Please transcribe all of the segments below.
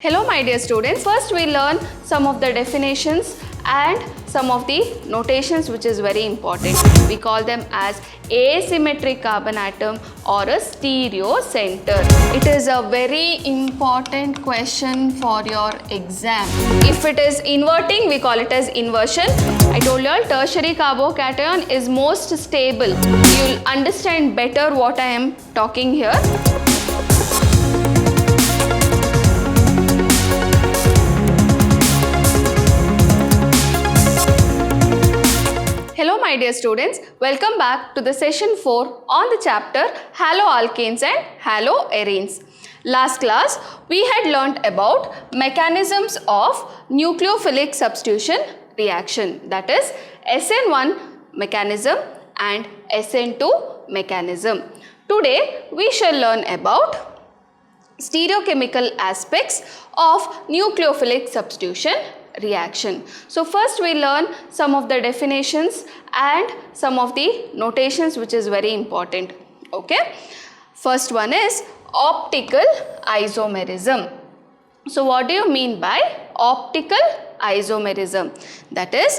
Hello my dear students, first we learn some of the definitions and some of the notations which is very important. We call them as asymmetric carbon atom or a stereo center. It is a very important question for your exam. If it is inverting, we call it as inversion. I told you all tertiary carbocation is most stable. You will understand better what I am talking here. Hello my dear students, welcome back to the session 4 on the chapter haloalkanes and haloarenes. Last class we had learnt about mechanisms of nucleophilic substitution reaction, that is SN1 mechanism and SN2 mechanism. Today we shall learn about stereochemical aspects of nucleophilic substitution reaction. So first we learn some of the definitions and some of the notations which is very important. Okay. First one is optical isomerism. So what do you mean by optical isomerism? That is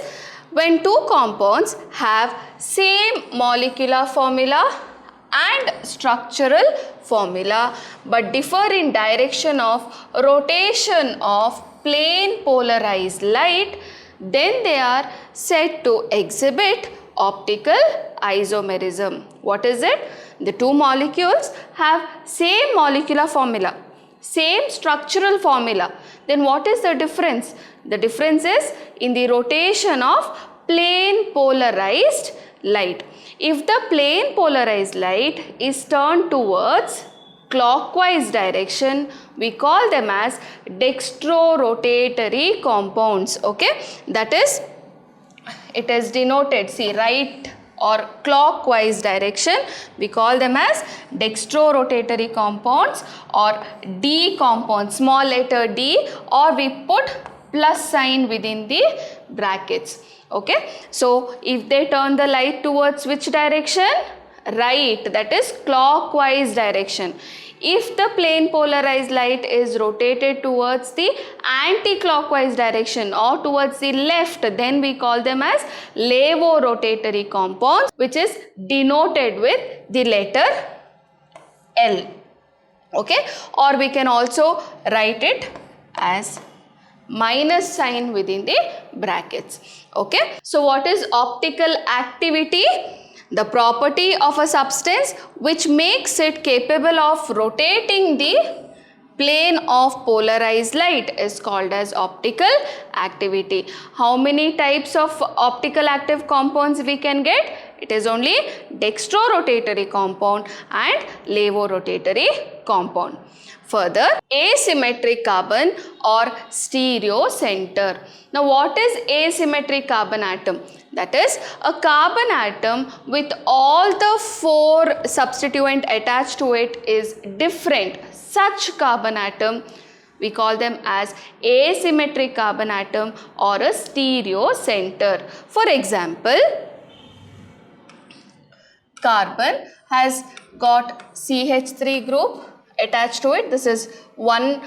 when two compounds have same molecular formula and structural formula but differ in direction of rotation of plane polarized light, then they are said to exhibit optical isomerism. What is it? The two molecules have same molecular formula, same structural formula. Then what is the difference? The difference is in the rotation of plane polarized light. If the plane polarized light is turned towards clockwise direction, we call them as dextrorotatory compounds. Okay, that is, it is denoted, see, right or clockwise direction, we call them as dextrorotatory compounds or D compounds, small letter D, or we put plus sign within the brackets. Okay, so if they turn the light towards which direction? Right, that is clockwise direction. If the plane polarized light is rotated towards the anti-clockwise direction or towards the left, then we call them as levorotatory compounds, which is denoted with the letter L. Okay, or we can also write it as minus sign within the brackets. Okay, so what is optical activity? The property of a substance which makes it capable of rotating the plane of polarized light is called as optical activity. How many types of optical active compounds we can get? It is only dextrorotatory compound and levorotatory compound. Further, asymmetric carbon or stereo center. Now what is asymmetric carbon atom? That is a carbon atom with all the four substituent attached to it is different. Such carbon atom we call them as asymmetric carbon atom or a stereo center. For example, carbon has got CH3 group attached to it. This is one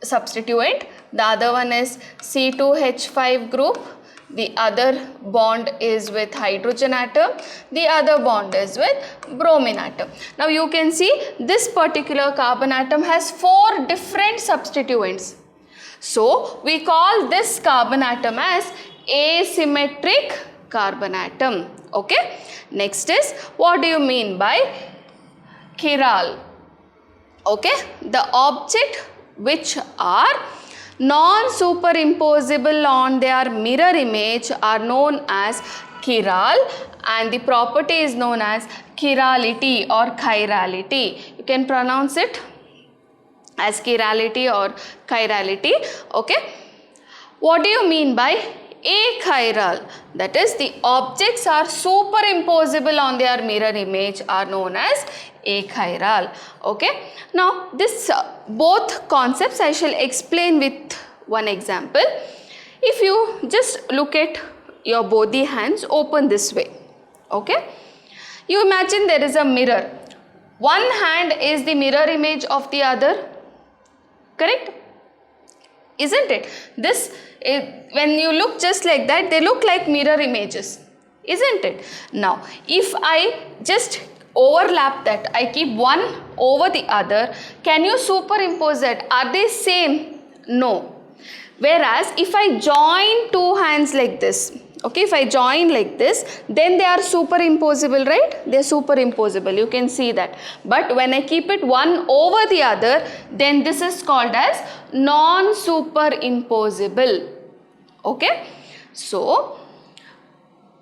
substituent. The other one is C2H5 group. The other bond is with hydrogen atom. The other bond is with bromine atom. Now you can see this particular carbon atom has four different substituents. So we call this carbon atom as asymmetric carbon atom. Okay. Next is, what do you mean by chiral? Okay, the object which are non-superimposable on their mirror image are known as chiral, and the property is known as chirality or chirality. You can pronounce it as chirality or chirality. Okay. What do you mean by achiral? That is, the objects are superimposable on their mirror image are known as achiral. Okay. Now this both concepts I shall explain with one example. If you just look at your both the hands open this way. Okay. You imagine there is a mirror. One hand is the mirror image of the other. Correct? isn't it? When you look just like that, they look like mirror images, isn't it? Now, if I just overlap that, I keep one over the other, can you superimpose that? Are they same? No. Whereas if I join two hands like this, okay, if I join like this, then they are superimposable, right? They are superimposable, you can see that. But when I keep it one over the other, then this is called as non-superimposable. Okay, so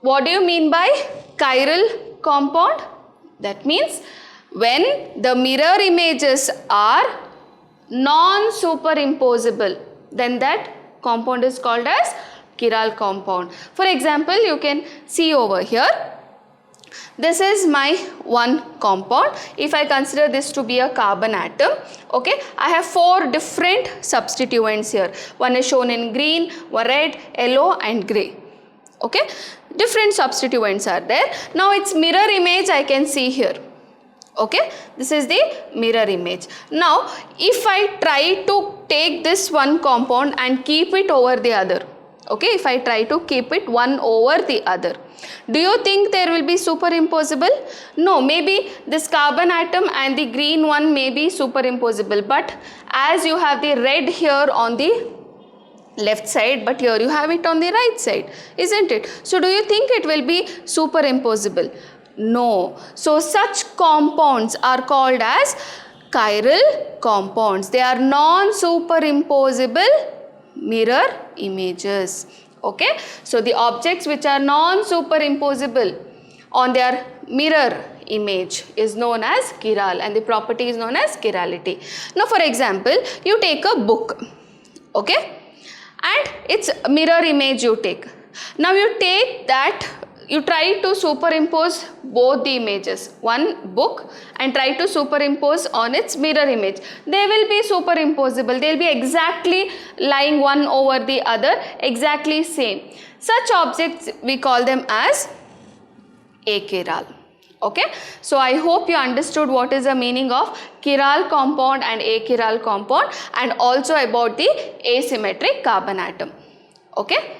what do you mean by chiral compound? That means when the mirror images are non-superimposable, then that compound is called as chiral compound. For example, you can see over here, this is my one compound. If I consider this to be a carbon atom, okay, I have 4 different substituents here. One is shown in green, one red, yellow and grey. Okay, different substituents are there. Now its mirror image I can see here. Okay, this is the mirror image. Now if I try to take this one compound and keep it over the other, okay, if I try to keep it one over the other, do you think there will be superimposable? No, maybe this carbon atom and the green one may be superimposable, but as you have the red here on the left side, but here you have it on the right side, isn't it? So do you think it will be superimposable? No. So such compounds are called as chiral compounds. They are non-superimposable mirror images. Okay, so the objects which are non-superimposable on their mirror image is known as chiral, and the property is known as chirality. Now for example, you take a book, okay, and its mirror image you take. Now you take that, you try to superimpose both the images, one book, and try to superimpose on its mirror image. They will be superimposable. They will be exactly lying one over the other, exactly same. Such objects we call them as achiral. Okay, so I hope you understood what is the meaning of chiral compound and achiral compound, and also about the asymmetric carbon atom. Okay,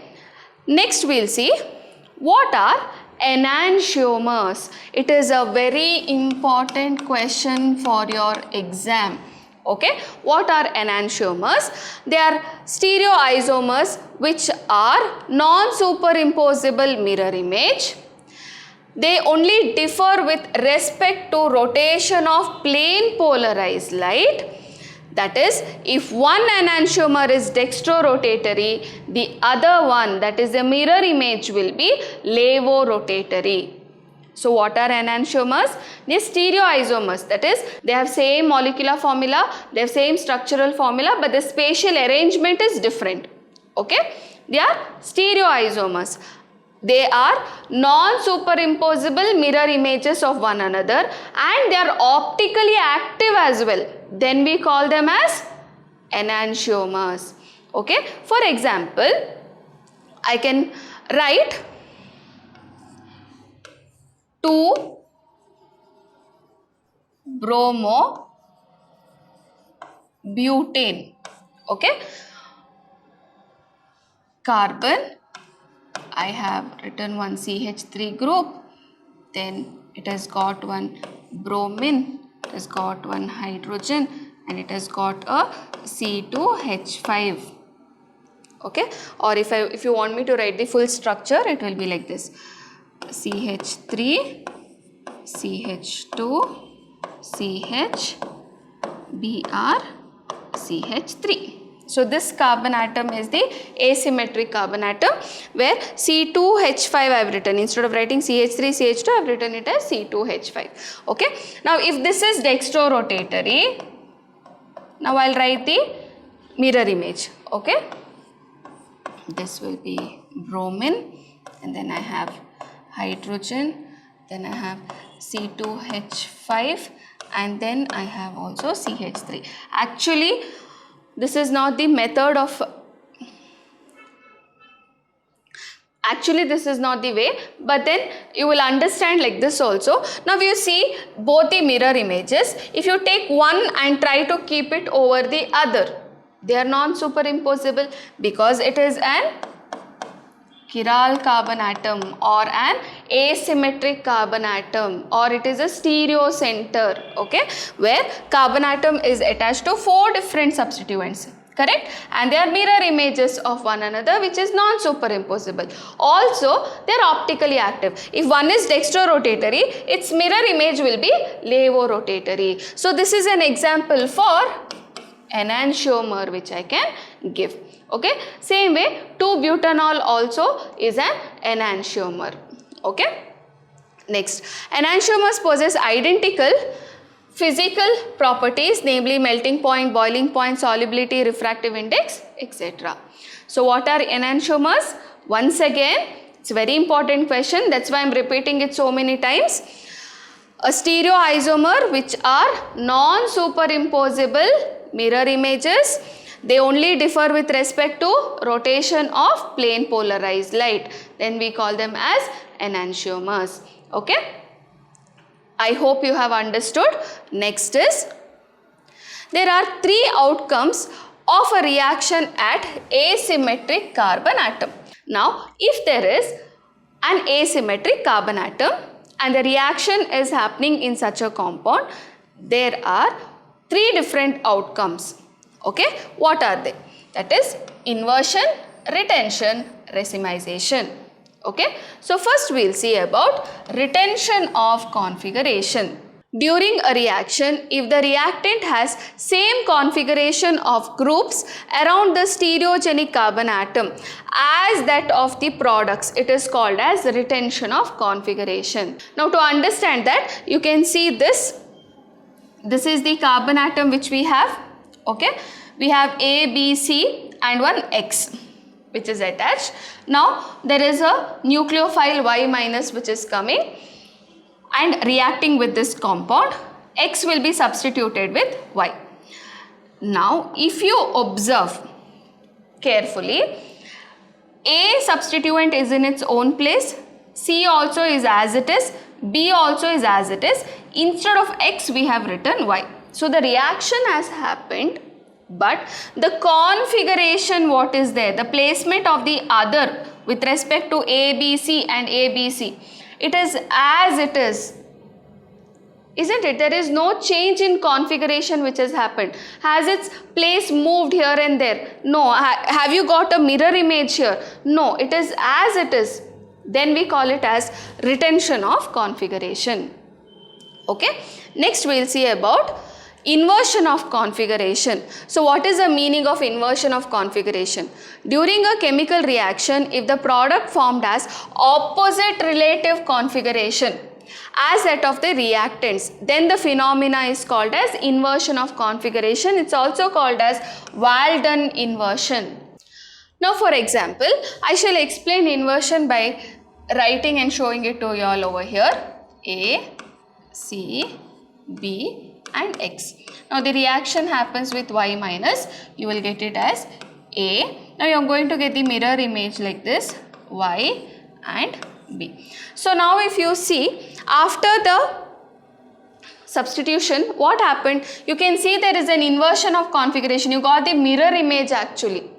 next we'll see what are enantiomers. It is a very important question for your exam. Okay, what are enantiomers? They are stereoisomers which are non-superimposable mirror image. They only differ with respect to rotation of plane polarized light. That is, if one enantiomer is dextrorotatory, the other one, that is the mirror image, will be levorotatory. So what are enantiomers? They are stereoisomers, that is, they have same molecular formula, they have same structural formula, but the spatial arrangement is different. Okay, they are stereoisomers. They are non-superimposable mirror images of one another, and they are optically active as well. Then we call them as enantiomers. Okay, for example, I can write 2-bromobutane. Okay, carbon, I have written one CH3 group, then it has got one bromine, it has got one hydrogen, and it has got a C2H5. Okay, or if you want me to write the full structure, it will be like this: CH3, CH2, CH, Br, CH3. So this carbon atom is the asymmetric carbon atom, where C2H5 I have written. Instead of writing CH3, CH2, I have written it as C2H5. Okay. Now if this is dextrorotatory, now I will write the mirror image. Okay. This will be bromine, and then I have hydrogen, then I have C2H5, and then I have also CH3. Actually, this is not the method of, this is not the way, but then you will understand like this also. Now you see both the mirror images. If you take one and try to keep it over the other, They are non-superimposable because it is an chiral carbon atom or an asymmetric carbon atom, or it is a stereo center, okay, where carbon atom is attached to 4 different substituents, correct, and they are mirror images of one another, which is non-superimposable. Also, they are optically active. If one is dextrorotatory, its mirror image will be levorotatory. So this is an example for enantiomer which I can give. Okay, same way 2-butanol also is an enantiomer. Okay, next, enantiomers possess identical physical properties, namely melting point, boiling point, solubility, refractive index, etc. So what are enantiomers? Once again, it's a very important question, that's why I am repeating it so many times. A stereoisomer which are non-superimposable mirror images. They only differ with respect to rotation of plane polarized light. Then we call them as enantiomers. Okay. I hope you have understood. Next is, there are 3 outcomes of a reaction at asymmetric carbon atom. Now, if there is an asymmetric carbon atom and the reaction is happening in such a compound, there are 3 different outcomes. Okay, what are they? That is inversion, retention, racemization. Okay, so first we will see about retention of configuration. During a reaction, if the reactant has same configuration of groups around the stereogenic carbon atom as that of the products, it is called as retention of configuration. Now to understand that, you can see this. This is the carbon atom which we have. Okay, we have A, B, C and one X which is attached. Now there is a nucleophile Y- which is coming and reacting with this compound. X will be substituted with Y. Now if you observe carefully, A substituent is in its own place, C also is as it is, B also is as it is. Instead of X we have written Y. So the reaction has happened, but the configuration what is there, the placement of the other with respect to ABC and ABC, it is as it is, isn't it? There is no change in configuration which has happened. Has its place moved here and there? No. Have you got a mirror image here? No, it is as it is. Then we call it as retention of configuration. Okay. Next we will see about inversion of configuration. So what is the meaning of inversion of configuration? During a chemical reaction, if the product formed as opposite relative configuration as that of the reactants, then the phenomena is called as inversion of configuration. It's also called as Walden inversion. Now for example, I shall explain inversion by writing and showing it to you all over here. A, C, B and X. Now the reaction happens with Y-, you will get it as A. Now you are going to get the mirror image like this, Y and B. So now if you see, after the substitution, what happened? You can see there is an inversion of configuration. You got the mirror image actually.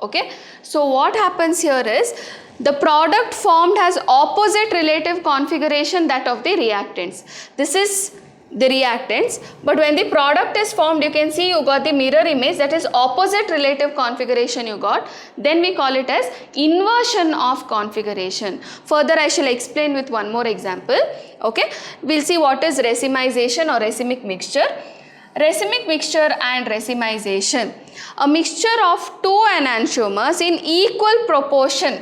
Okay. So what happens here is, the product formed has opposite relative configuration that of the reactants. This is the reactants, but when the product is formed, you can see you got the mirror image, that is opposite relative configuration you got. Then we call it as inversion of configuration. Further I shall explain with one more example. Okay, we'll see what is racemization or racemic mixture. Racemic mixture and racemization. A mixture of 2 enantiomers in equal proportion,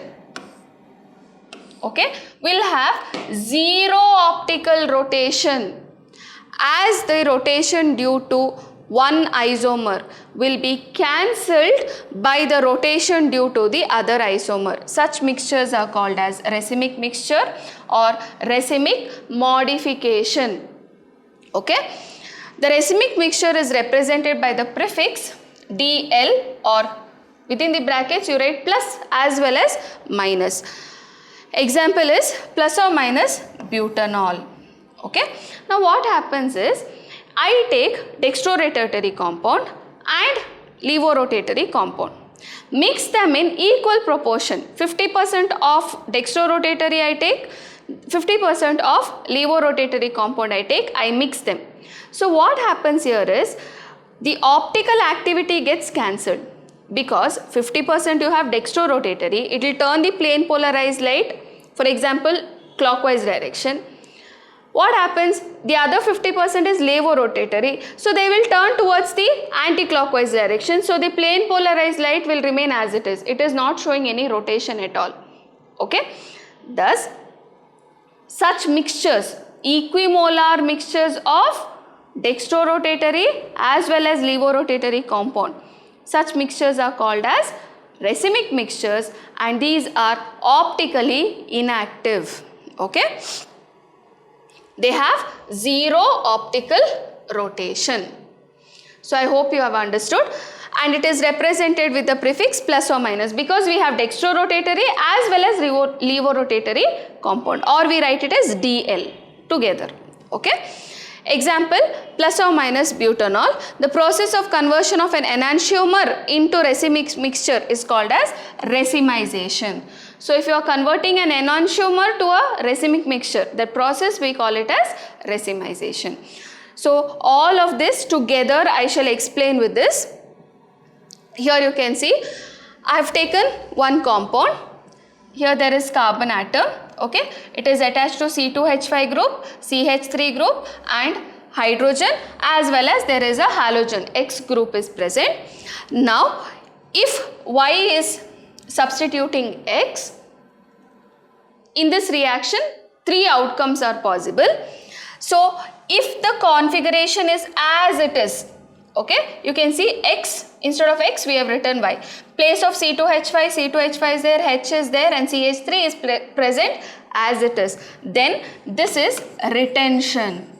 okay, will have 0 optical rotation, as the rotation due to one isomer will be cancelled by the rotation due to the other isomer. Such mixtures are called as racemic mixture or racemic modification. Okay. The racemic mixture is represented by the prefix DL, or within the brackets you write plus as well as minus. Example is plus or minus butanol. Okay. Now what happens is, I take dextrorotatory compound and levorotatory compound. Mix them in equal proportion. 50% of dextrorotatory I take, 50% of levorotatory compound I take, I mix them. So what happens here is the optical activity gets cancelled because 50% you have dextrorotatory, it will turn the plane polarized light, for example, clockwise direction. What happens? The other 50% is levorotatory, so they will turn towards the anti-clockwise direction, so the plane polarized light will remain as it is. It is not showing any rotation at all. Okay? Thus, such mixtures, equimolar mixtures of dextrorotatory as well as levorotatory compound, such mixtures are called as racemic mixtures, and these are optically inactive. Okay? They have zero optical rotation. So I hope you have understood, and it is represented with the prefix plus or minus because we have dextrorotatory as well as levorotatory compound, or we write it as DL together. Okay? Example, plus or minus butanol. The process of conversion of an enantiomer into racemic mixture is called as racemization. So if you are converting an enantiomer to a racemic mixture, that process we call it as racemization. So all of this together I shall explain with this. Here you can see I have taken one compound. Here there is carbon atom. Okay, it is attached to C2H5 group, CH3 group and hydrogen, as well as there is a halogen, X group is present. Now if Y is substituting X, in this reaction 3 outcomes are possible. So if the configuration is as it is, okay, you can see X, instead of X we have written Y. Place of C2H5, C2H5 is there, H is there and CH3 is present as it is. Then this is retention.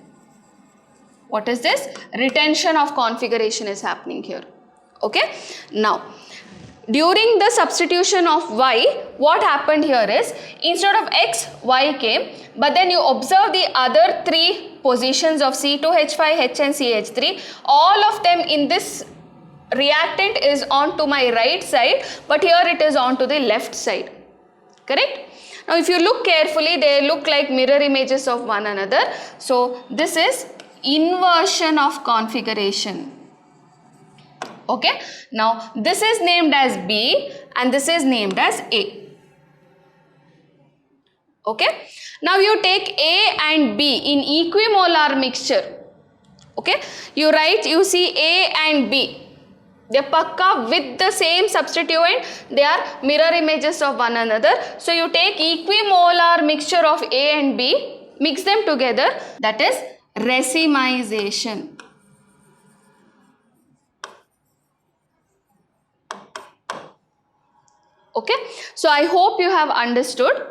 What is this? Retention of configuration is happening here. Okay. Now, during the substitution of Y, what happened here is, instead of X, Y came, but then you observe the other 3 positions of C2H5, H and CH3, all of them in this reactant is on to my right side, but here it is on to the left side. Correct? Now if you look carefully, they look like mirror images of one another. So this is inversion of configuration. Okay. Now this is named as B and this is named as A. Okay. Now you take A and B in equimolar mixture. Okay. You see A and B. They are pakka with the same substituent. They are mirror images of one another. So you take equimolar mixture of A and B, mix them together. That is racemization. Okay. So I hope you have understood.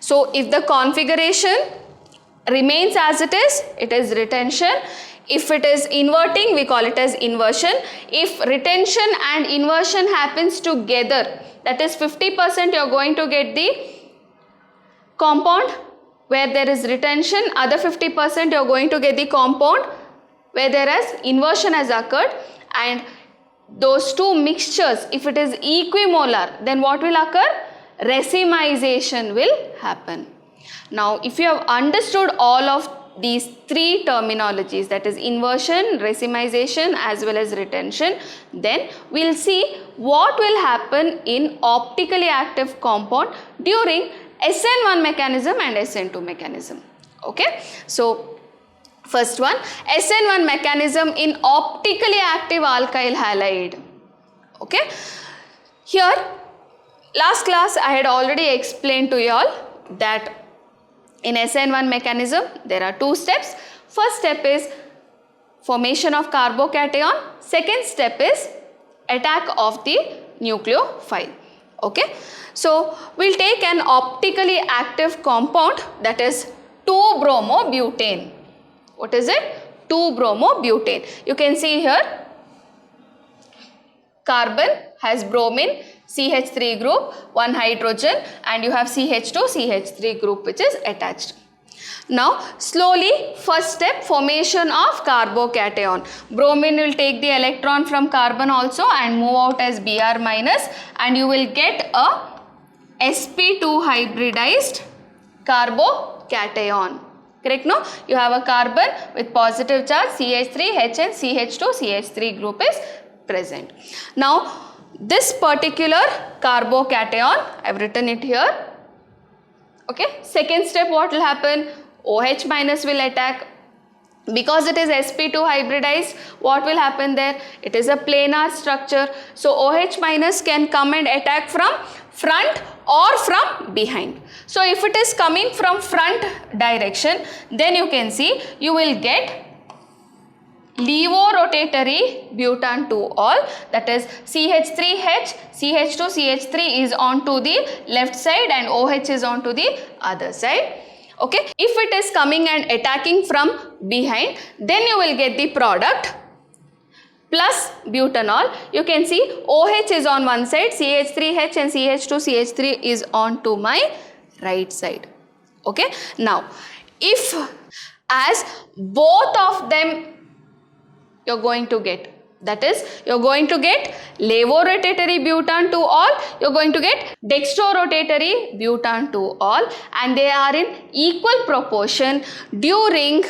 So if the configuration remains as it is retention. If it is inverting, we call it as inversion. If retention and inversion happens together, that is 50% you are going to get the compound where there is retention, other 50% you are going to get the compound where there is inversion has occurred, and those two mixtures, if it is equimolar, then what will occur? Racemization will happen. Now if you have understood all of these 3 terminologies, that is inversion, racemization as well as retention, then we will see what will happen in optically active compound during SN1 mechanism and SN2 mechanism. Okay. So first one, SN1 mechanism in optically active alkyl halide. Okay. Here last class I had already explained to you all that in SN1 mechanism, there are 2 steps. First step is formation of carbocation. Second step is attack of the nucleophile. Okay. So we'll take an optically active compound, that is 2-bromobutane. What is it? 2-bromobutane. You can see here carbon has bromine, CH3 group, 1 hydrogen, and you have CH2, CH3 group which is attached. Now slowly, first step, formation of carbocation. Bromine will take the electron from carbon also and move out as Br minus, and you will get a sp2 hybridized carbocation. Correct, no? You have a carbon with positive charge CH3, H and CH2, CH3 group is present. Now this particular carbocation, I have written it here. Okay, second step, what will happen? OH minus will attack. Because it is sp2 hybridized, what will happen there? It is a planar structure. So OH minus can come and attack from front or from behind. So if it is coming from front direction, then you can see you will get levorotatory butan 2-ol, that is CH3H, CH2, CH3 is onto the left side and OH is onto the other side. Okay, if it is coming and attacking from behind, then you will get the product plus butanol. You can see OH is on one side, CH3H and CH2, CH3 is on to my right side. Okay, now if as both of them you are going to get, that is you are going to get levorotatory butan 2-ol, you are going to get dextrorotatory butan 2-ol, and they are in equal proportion. During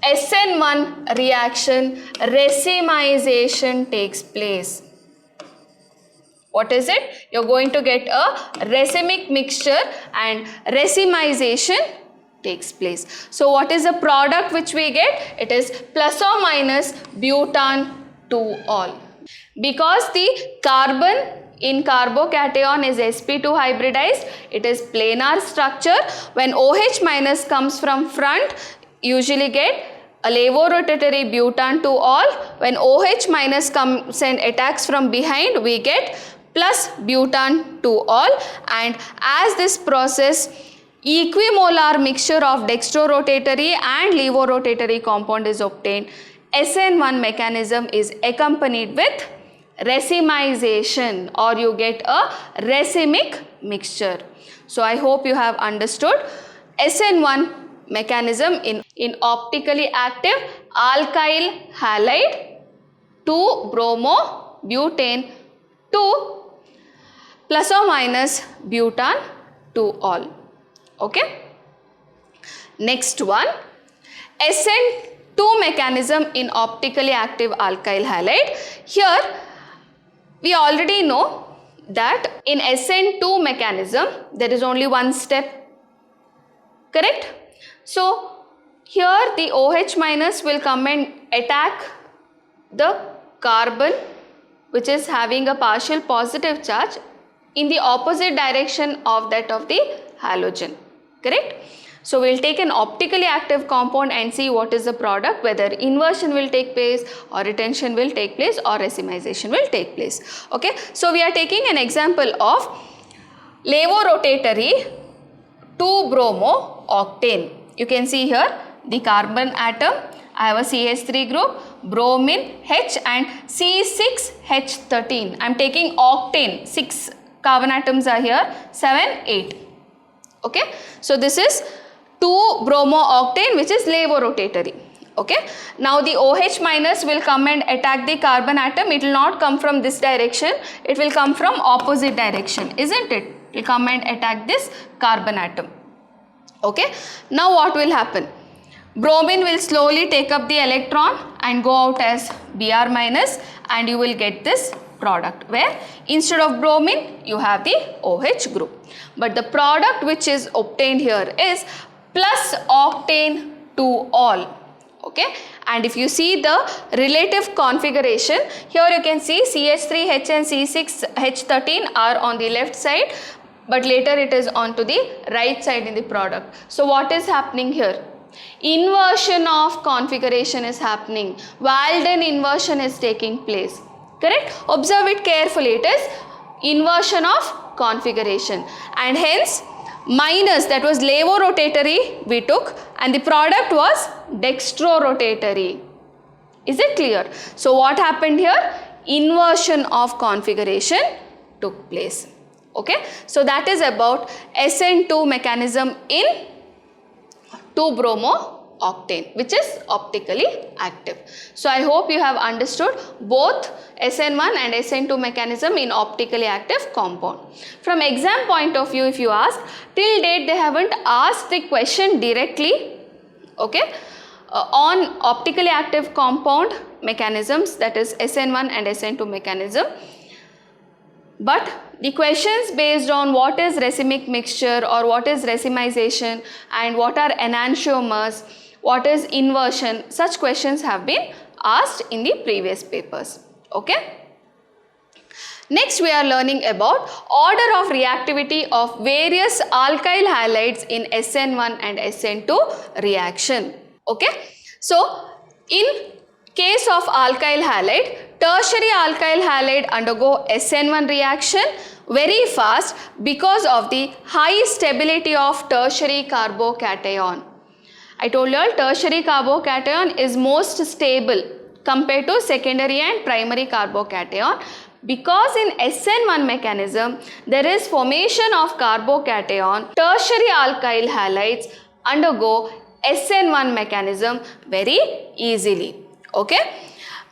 SN1 reaction, racemization takes place. What is it? You are going to get a racemic mixture and racemization takes place. So what is the product which we get? It is plus or minus butan 2-ol. Because the carbon in carbocation is sp2 hybridized, it is planar structure. When OH minus comes from front, usually get a levorotatory butan 2-ol. When OH minus comes and attacks from behind, we get plus butan 2-ol. And as this process, equimolar mixture of dextrorotatory and levorotatory compound is obtained, SN1 mechanism is accompanied with racemization, or you get a racemic mixture. So I hope you have understood SN1 mechanism in optically active alkyl halide 2-bromo-butane 2 plus or minus butan 2-ol. Okay. Next one, SN2 mechanism in optically active alkyl halide. Here we already know that in SN2 mechanism there is only one step, correct? So here the OH minus will come and attack the carbon which is having a partial positive charge in the opposite direction of that of the halogen, correct? So we will take an optically active compound and see what is the product, whether inversion will take place or retention will take place or racemization will take place. Okay. So we are taking an example of levorotatory 2-bromo-octane. You can see here the carbon atom. I have a CH3 group, bromine, H and C6H13. I am taking octane, 6 carbon atoms are here, 7, 8. Okay. So this is 2-bromo-octane which is levorotatory. Okay. Now the OH minus will come and attack the carbon atom. It will not come from this direction. It will come from opposite direction, isn't it? It will come and attack this carbon atom. Okay. Now what will happen? Bromine will slowly take up the electron and go out as Br minus, and you will get this product where instead of bromine you have the OH group. But the product which is obtained here is plus octane 2-ol. Okay, and if you see the relative configuration, here you can see CH3H and C6H13 are on the left side, but later it is on to the right side in the product. So what is happening here? Inversion of configuration is happening. Walden inversion is taking place. Correct? Observe it carefully. It is inversion of configuration, and hence minus, that was levorotatory we took, and the product was dextrorotatory. Is it clear? So what happened here? Inversion of configuration took place. Okay. So that is about SN2 mechanism in 2-bromo-octane, which is optically active. So I hope you have understood both SN1 and SN2 mechanism in optically active compound. From exam point of view, if you ask, till date they haven't asked the question directly, okay, on optically active compound mechanisms, that is SN1 and SN2 mechanism. But the questions based on what is racemic mixture or what is racemization and what are enantiomers, what is inversion, such questions have been asked in the previous papers. Okay. Next we are learning about order of reactivity of various alkyl halides in SN1 and SN2 reaction. Okay. So in case of alkyl halide, tertiary alkyl halide undergo SN1 reaction very fast because of the high stability of tertiary carbocation. I told you all tertiary carbocation is most stable compared to secondary and primary carbocation. Because in SN1 mechanism there is formation of carbocation, tertiary alkyl halides undergo SN1 mechanism very easily. Okay.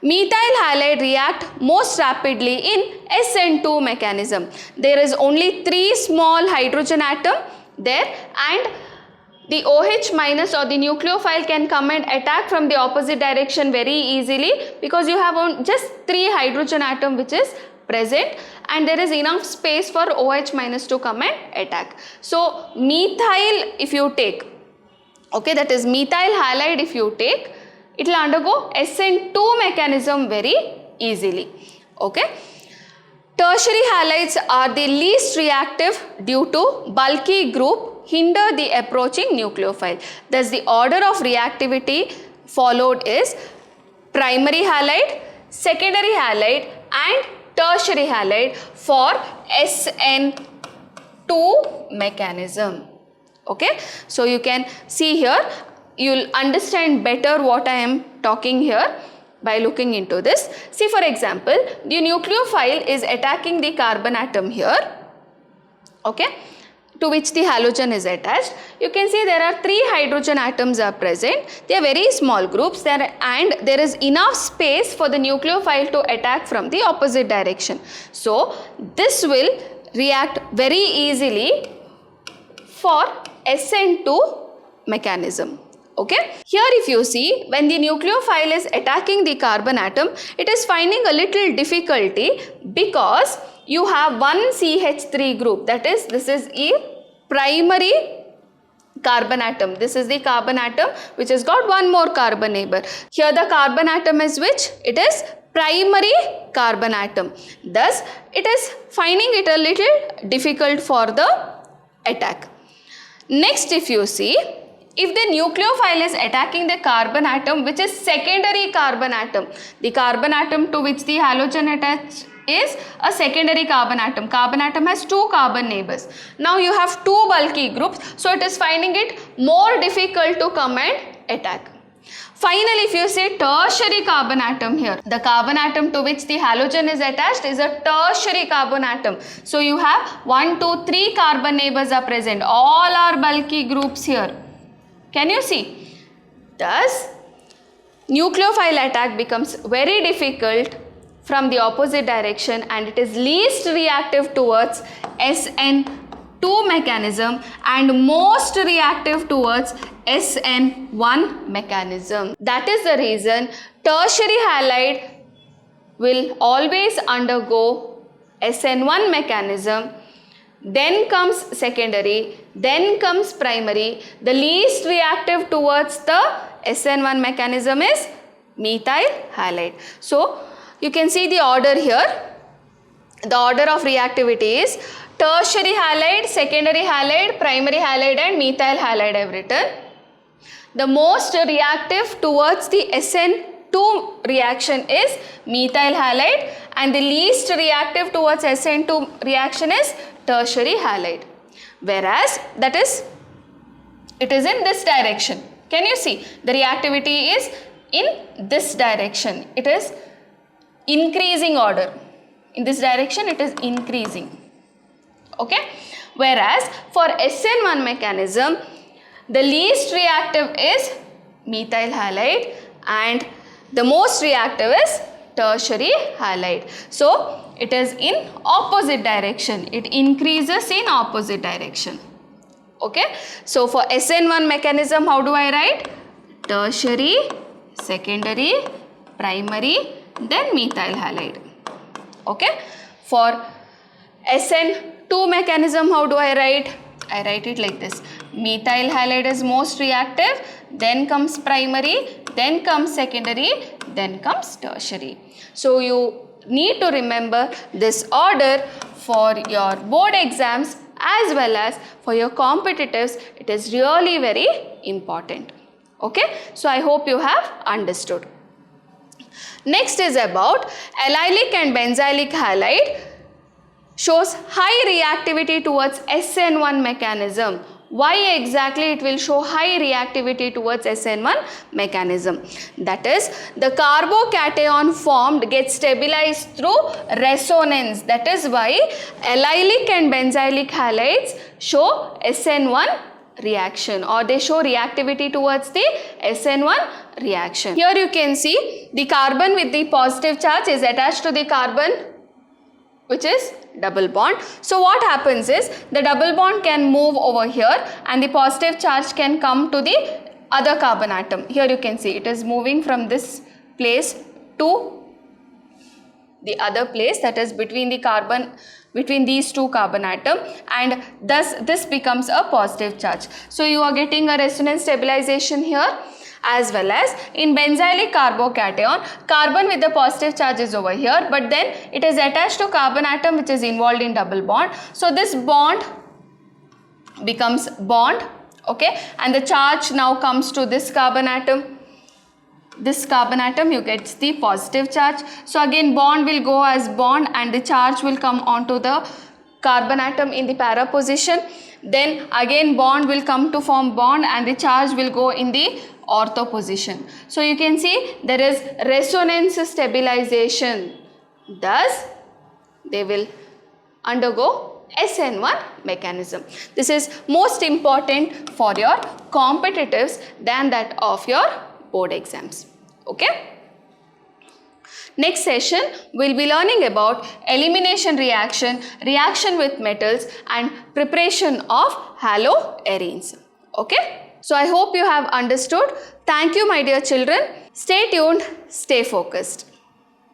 Methyl halide react most rapidly in SN2 mechanism. There is only 3 small hydrogen atom there, and the OH minus or the nucleophile can come and attack from the opposite direction very easily because you have just 3 hydrogen atom which is present and there is enough space for OH minus to come and attack. So methyl if you take, okay, that is methyl halide if you take, it will undergo SN2 mechanism very easily. Okay. Tertiary halides are the least reactive due to bulky group hinder the approaching nucleophile. Thus the order of reactivity followed is primary halide, secondary halide and tertiary halide for SN2 mechanism. Okay. So you can see here, you will understand better what I am talking here by looking into this. See, for example, the nucleophile is attacking the carbon atom here, okay, to which the halogen is attached. You can see there are 3 hydrogen atoms are present. They are very small groups there and there is enough space for the nucleophile to attack from the opposite direction. So this will react very easily for SN2 mechanism. Okay. Here if you see, when the nucleophile is attacking the carbon atom, it is finding a little difficulty because you have one CH3 group, that is, this is a primary carbon atom. This is the carbon atom which has got one more carbon neighbor. Here the carbon atom is which? It is primary carbon atom. Thus, it is finding it a little difficult for the attack. Next if you see, if the nucleophile is attacking the carbon atom which is secondary carbon atom, the carbon atom to which the halogen attached is a secondary carbon atom. Carbon atom has 2 carbon neighbors. Now you have 2 bulky groups, so it is finding it more difficult to come and attack. Finally, if you say tertiary carbon atom here, the carbon atom to which the halogen is attached is a tertiary carbon atom. So you have 1, 2, 3 carbon neighbors are present. All are bulky groups here. Can you see? Thus, nucleophile attack becomes very difficult from the opposite direction and it is least reactive towards SN2 mechanism and most reactive towards SN1 mechanism. That is the reason tertiary halide will always undergo SN1 mechanism, then comes secondary, then comes primary. The least reactive towards the SN1 mechanism is methyl halide. So you can see the order here. The order of reactivity is tertiary halide, secondary halide, primary halide and methyl halide I have written. The most reactive towards the SN2 reaction is methyl halide and the least reactive towards SN2 reaction is tertiary halide. Whereas that is, it is in this direction. Can you see? The reactivity is in this direction. It is increasing order. In this direction it is increasing. Okay. Whereas for SN1 mechanism, The least reactive is methyl halide and the most reactive is tertiary halide. So it is in opposite direction. It increases in opposite direction. Okay. So for SN1 mechanism, how do I write? Tertiary, secondary, primary, then methyl halide. Okay. For SN2 mechanism, how do I write? I write it like this. Methyl halide is most reactive, then comes primary, then comes secondary, then comes tertiary. So you need to remember this order for your board exams as well as for your competitives. It is really very important. Okay. So I hope you have understood. Next is about allylic and benzylic halide shows high reactivity towards SN1 mechanism. Why exactly it will show high reactivity towards SN1 mechanism? That is, the carbocation formed gets stabilized through resonance. That is why allylic and benzylic halides show SN1 reaction, or they show reactivity towards the SN1 reaction. Here you can see the carbon with the positive charge is attached to the carbon which is double bond. So what happens is the double bond can move over here and the positive charge can come to the other carbon atom. Here you can see it is moving from this place to the other place, that is between these two carbon atom, and thus this becomes a positive charge. So you are getting a resonance stabilization here. As well as in benzylic carbocation, carbon with the positive charge is over here, but then it is attached to carbon atom which is involved in double bond. So this bond becomes bond, okay, and the charge now comes to this carbon atom. This carbon atom, you get the positive charge. So again bond will go as bond and the charge will come onto the carbon atom in the para position. Then again bond will come to form bond and the charge will go in the ortho position. So you can see there is resonance stabilization. Thus they will undergo SN1 mechanism. This is most important for your competitives than that of your board exams. Okay. Next session we will be learning about elimination reaction, reaction with metals and preparation of haloarenes. Okay. So I hope you have understood. Thank you my dear children. Stay tuned, stay focused.